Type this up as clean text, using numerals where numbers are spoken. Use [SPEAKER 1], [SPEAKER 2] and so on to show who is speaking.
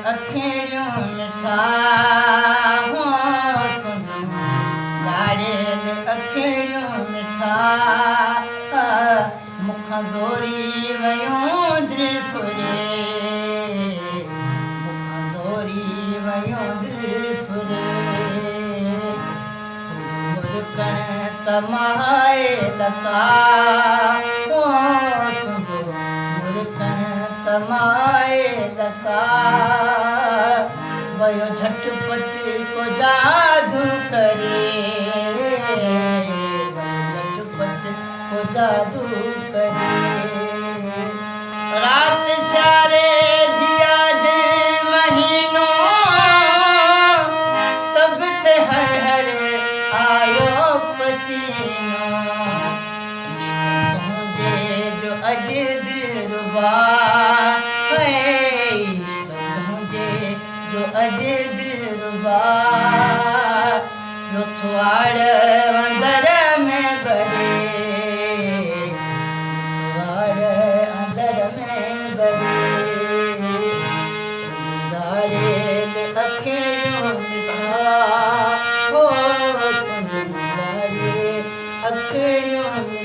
[SPEAKER 1] अखिड़ियूं में छा हो तुंहिंजूं दाड़ियल अखिड़ियूं में छा मूंखां ज़ोरी वयूं दिलि फुरे मूंखां ज़ोरी वयूं दिलि फुरे मुरकण तमाए लका हो तुंहिंजो मुरकण तमाए लका वयो झटपट को जादू करे वयो झटपट को जादू करे रात सारे जिया जे महीनो तब ते हर हर आयो पसीनो इश्क तुझे जो अज दिलरुबा है इश्क तुझे जो अज दिलरुबा लुथवाड़ अंदर में बरे लुथवाड़ अंदर में बरे दाड़ियल अखिड़ियों में छा हो तुंहिंजूं दाड़ियल अखिड़ियों में